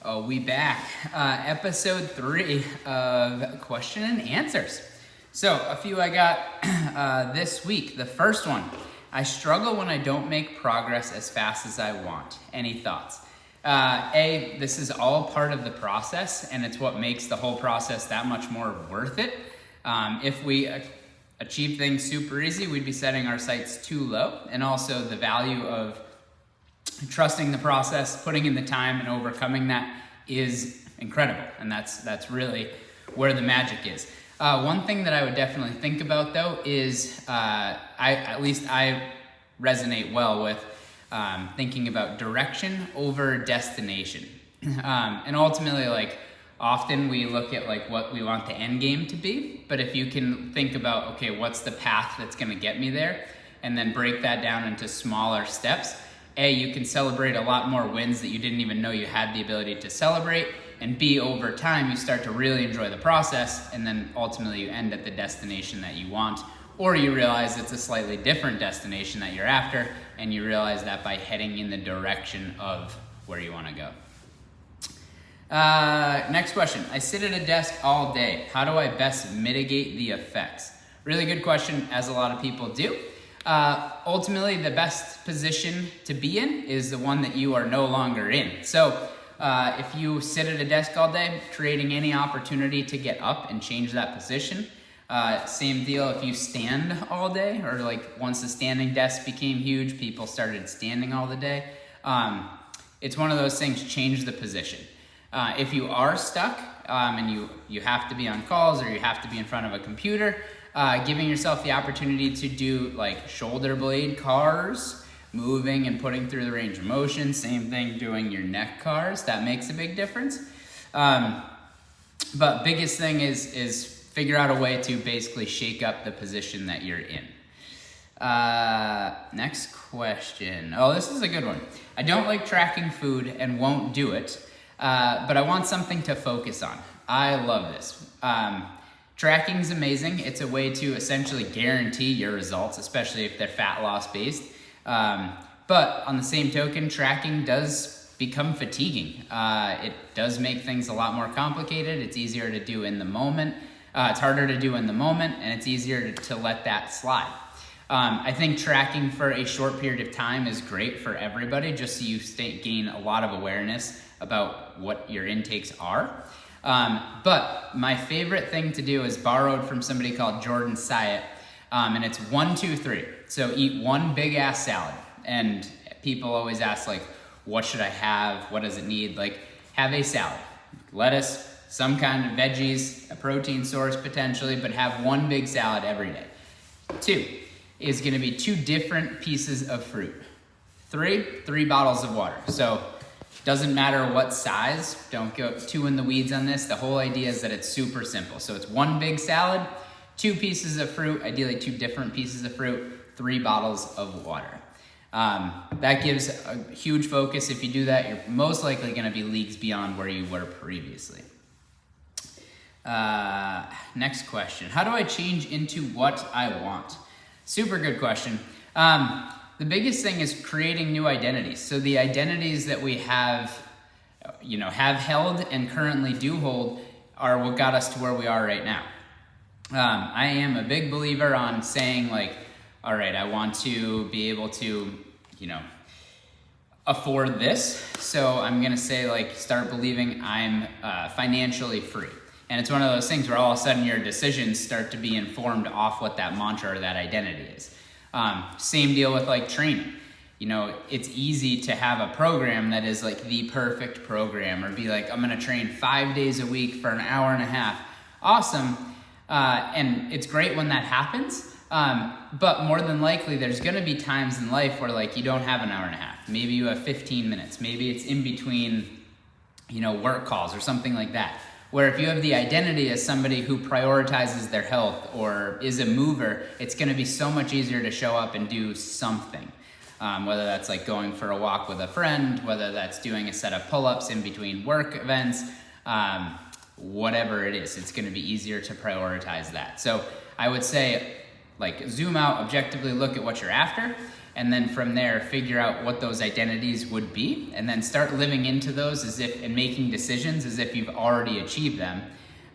Oh, we back. Episode 3 of question and answers. So, a few I got this week. The first one, I struggle when I don't make progress as fast as I want. Any thoughts? This is all part of the process, and it's what makes the whole process that much more worth it. If we achieve things super easy, we'd be setting our sights too low, and also the value of trusting the process, putting in the time, and overcoming that is incredible, and that's really where the magic is. One thing that I would definitely think about though is I resonate well with thinking about direction over destination, and ultimately, like, often we look at like what we want the end game to be, but if you can think about, okay, what's the path that's going to get me there, and then break that down into smaller steps, you can celebrate a lot more wins that you didn't even know you had the ability to celebrate, and B, over time you start to really enjoy the process, and then ultimately you end at the destination that you want, or you realize it's a slightly different destination that you're after, and you realize that by heading in the direction of where you want to go. Next question. I sit at a desk all day. How do I best mitigate the effects? Really good question, as a lot of people do. Ultimately, the best position to be in is the one that you are no longer in. So if you sit at a desk all day, creating any opportunity to get up and change that position. Same deal if you stand all day, or like once the standing desk became huge, people started standing all the day. It's one of those things, change the position. If you are stuck and you have to be on calls, or you have to be in front of a computer, giving yourself the opportunity to do like shoulder blade cars, moving and putting through the range of motion. Same thing, doing your neck cars. That makes a big difference. But biggest thing is figure out a way to basically shake up the position that you're in. Next question. Oh, this is a good one. I don't like tracking food and won't do it, but I want something to focus on. I love this. Tracking is amazing. It's a way to essentially guarantee your results, especially if they're fat loss based. But on the same token, tracking does become fatiguing. It does make things a lot more complicated. It's easier to do in the moment. It's harder to do in the moment, and it's easier to let that slide. I think tracking for a short period of time is great for everybody, just so you gain a lot of awareness about what your intakes are. But my favorite thing to do is borrowed from somebody called Jordan Syatt, and it's 1, 2, 3. So eat one big ass salad, and people always ask, like, what should I have? What does it need? Like, have a salad, lettuce, some kind of veggies, a protein source potentially, but have one big salad every day. 2 is going to be 2 different pieces of fruit. 3 bottles of water. So doesn't matter what size, don't go too in the weeds on this. The whole idea is that it's super simple. So it's 1 big salad, 2 pieces of fruit, ideally 2 different pieces of fruit, 3 bottles of water. That gives a huge focus. If you do that, you're most likely going to be leagues beyond where you were previously. Next question. How do I change into what I want? Super good question. The biggest thing is creating new identities. So the identities that we have held and currently do hold are what got us to where we are right now. I am a big believer on saying, like, all right, I want to be able to, afford this. So I'm going to say, like, start believing I'm financially free. And it's one of those things where all of a sudden your decisions start to be informed off what that mantra or that identity is. Same deal with like training. It's easy to have a program that is like the perfect program, or be like, I'm going to train 5 days a week for an hour and a half. Awesome. And it's great when that happens. But more than likely, there's going to be times in life where like you don't have an hour and a half. Maybe you have 15 minutes. Maybe it's in between, work calls or something like that. Where if you have the identity as somebody who prioritizes their health or is a mover, it's going to be so much easier to show up and do something. Whether that's like going for a walk with a friend, whether that's doing a set of pull-ups in between work events, whatever it is, it's going to be easier to prioritize that. So I would say, like, zoom out, objectively look at what you're after, and then from there figure out what those identities would be, and then start living into those as if, and making decisions as if you've already achieved them.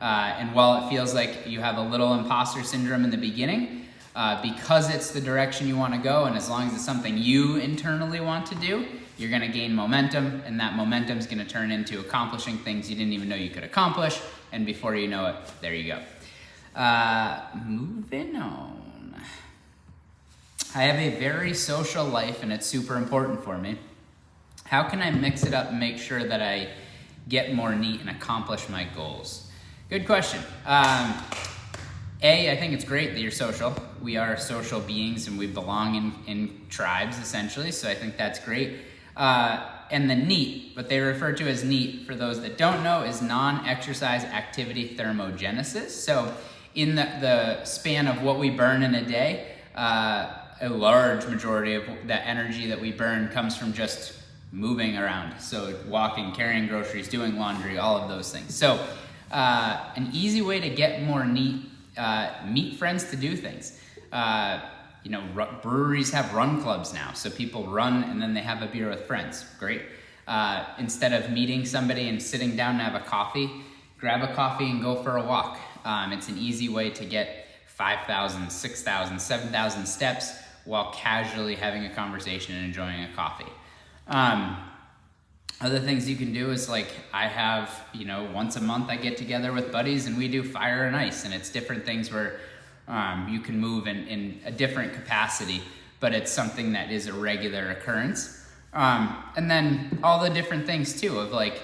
And while it feels like you have a little imposter syndrome in the beginning, because it's the direction you want to go, and as long as it's something you internally want to do, you're going to gain momentum, and that momentum is going to turn into accomplishing things you didn't even know you could accomplish, and before you know it, there you go. Moving on. I have a very social life, and it's super important for me. How can I mix it up and make sure that I get more neat and accomplish my goals? Good question. I think it's great that you're social. We are social beings, and we belong in tribes, essentially, so I think that's great. And the NEAT, what they refer to as NEAT, for those that don't know, is non-exercise activity thermogenesis. So in the span of what we burn in a day, a large majority of the energy that we burn comes from just moving around. So walking, carrying groceries, doing laundry, all of those things. So an easy way to get more neat, meet friends to do things. Breweries have run clubs now. So people run and then they have a beer with friends. Great. Instead of meeting somebody and sitting down to have a coffee, grab a coffee and go for a walk. It's an easy way to get 5,000, 6,000, 7,000 steps while casually having a conversation and enjoying a coffee. Other things you can do is, like, I have, once a month I get together with buddies and we do fire and ice, and it's different things where you can move in a different capacity, but it's something that is a regular occurrence. And then all the different things too of, like,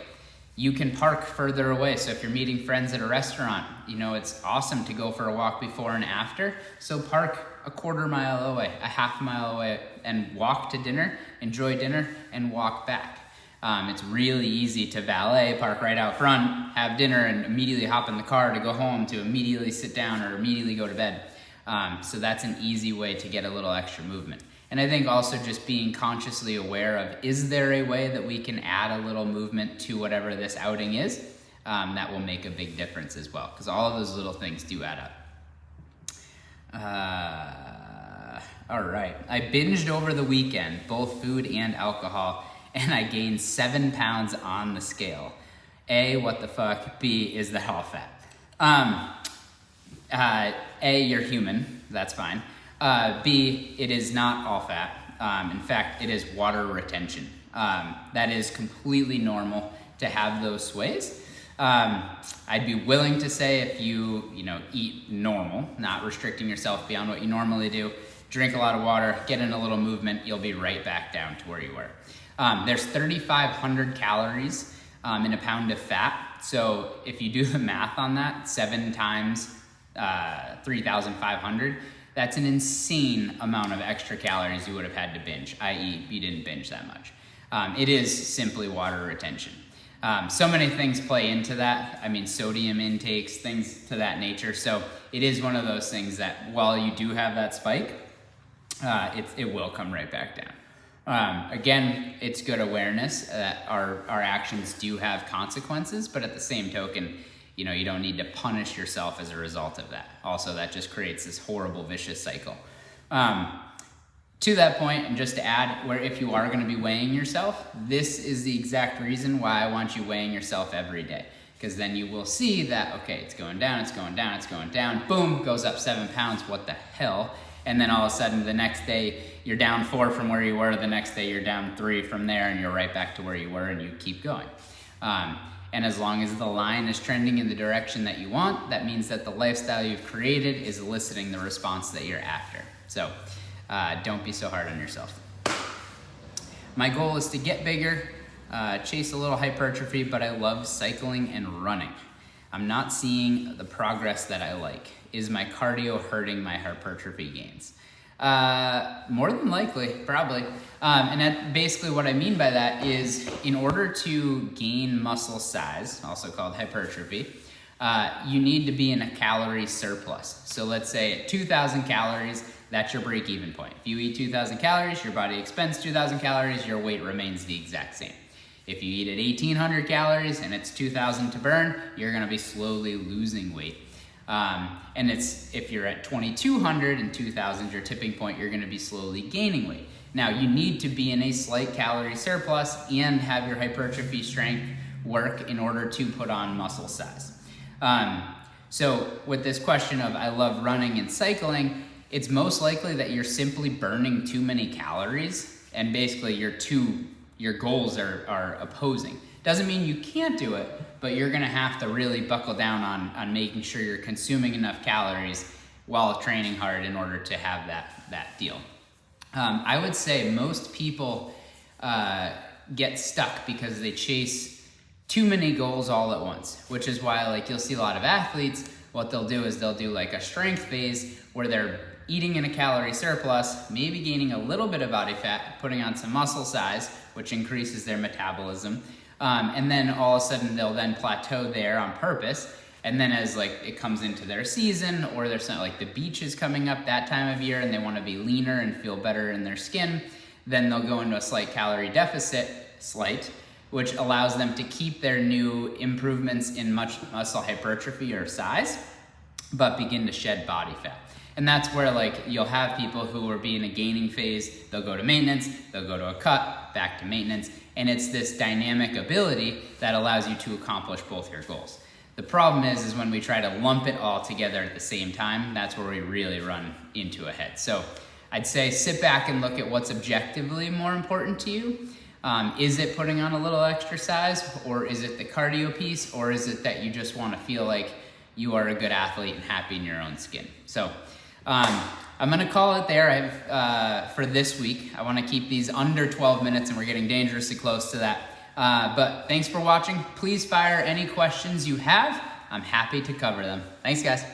you can park further away. So if you're meeting friends at a restaurant, it's awesome to go for a walk before and after. So park a quarter mile away, a half mile away, and walk to dinner, enjoy dinner, and walk back. It's really easy to valet, park right out front, have dinner, and immediately hop in the car to go home, to immediately sit down or immediately go to bed. So that's an easy way to get a little extra movement. And I think also just being consciously aware of, is there a way that we can add a little movement to whatever this outing is? That will make a big difference as well, because all of those little things do add up. All right, I binged over the weekend, both food and alcohol, and I gained 7 pounds on the scale. A, what the fuck? B, is that all fat? A, you're human, that's fine. B, it is not all fat. In fact, it is water retention. That is completely normal to have those sways. I'd be willing to say if you eat normal, not restricting yourself beyond what you normally do, drink a lot of water, get in a little movement, you'll be right back down to where you were. There's 3,500 calories in a pound of fat. So if you do the math on that, 7 times 3,500, that's an insane amount of extra calories you would have had to binge, i.e. you didn't binge that much. It is simply water retention. So many things play into that. I mean, sodium intakes, things to that nature. So it is one of those things that while you do have that spike, it will come right back down. Again, it's good awareness that our actions do have consequences, but at the same token, you don't need to punish yourself as a result of that. Also, that just creates this horrible, vicious cycle. To that point, and just to add, where if you are going to be weighing yourself, this is the exact reason why I want you weighing yourself every day. Because then you will see that, okay, it's going down, it's going down, it's going down, boom, goes up 7 pounds, what the hell? And then all of a sudden, the next day, you're down 4 from where you were, the next day you're down 3 from there, and you're right back to where you were, and you keep going. And as long as the line is trending in the direction that you want, that means that the lifestyle you've created is eliciting the response that you're after. So don't be so hard on yourself. My goal is to get bigger, chase a little hypertrophy, but I love cycling and running. I'm not seeing the progress that I like. Is my cardio hurting my hypertrophy gains? More than likely, probably. And basically what I mean by that is, in order to gain muscle size, also called hypertrophy, you need to be in a calorie surplus. So let's say at 2,000 calories, that's your break-even point. If you eat 2,000 calories, your body expends 2,000 calories, your weight remains the exact same. If you eat at 1,800 calories and it's 2,000 to burn, you're gonna be slowly losing weight. And if you're at 2,200 and 2,000, your tipping point, you're gonna be slowly gaining weight. Now, you need to be in a slight calorie surplus and have your hypertrophy strength work in order to put on muscle size. So with this question of I love running and cycling, it's most likely that you're simply burning too many calories, and basically your goals are opposing. Doesn't mean you can't do it, but you're gonna have to really buckle down on making sure you're consuming enough calories while training hard in order to have that deal. I would say most people get stuck because they chase too many goals all at once, which is why like you'll see a lot of athletes, what they'll do is they'll do like a strength phase where they're eating in a calorie surplus, maybe gaining a little bit of body fat, putting on some muscle size, which increases their metabolism. And then all of a sudden they'll then plateau there on purpose. And then as like it comes into their season, or there's something like the beach is coming up that time of year and they want to be leaner and feel better in their skin, then they'll go into a slight calorie deficit, which allows them to keep their new improvements in muscle hypertrophy or size, but begin to shed body fat. And that's where like you'll have people who will be in a gaining phase, they'll go to maintenance, they'll go to a cut, back to maintenance, and it's this dynamic ability that allows you to accomplish both your goals. The problem is when we try to lump it all together at the same time, that's where we really run into a head. So I'd say sit back and look at what's objectively more important to you. Is it putting on a little exercise, or is it the cardio piece, or is it that you just want to feel like you are a good athlete and happy in your own skin? So I'm gonna call it there. For this week, I want to keep these under 12 minutes, and we're getting dangerously close to that. But thanks for watching. Please fire any questions you have. I'm happy to cover them. Thanks, guys.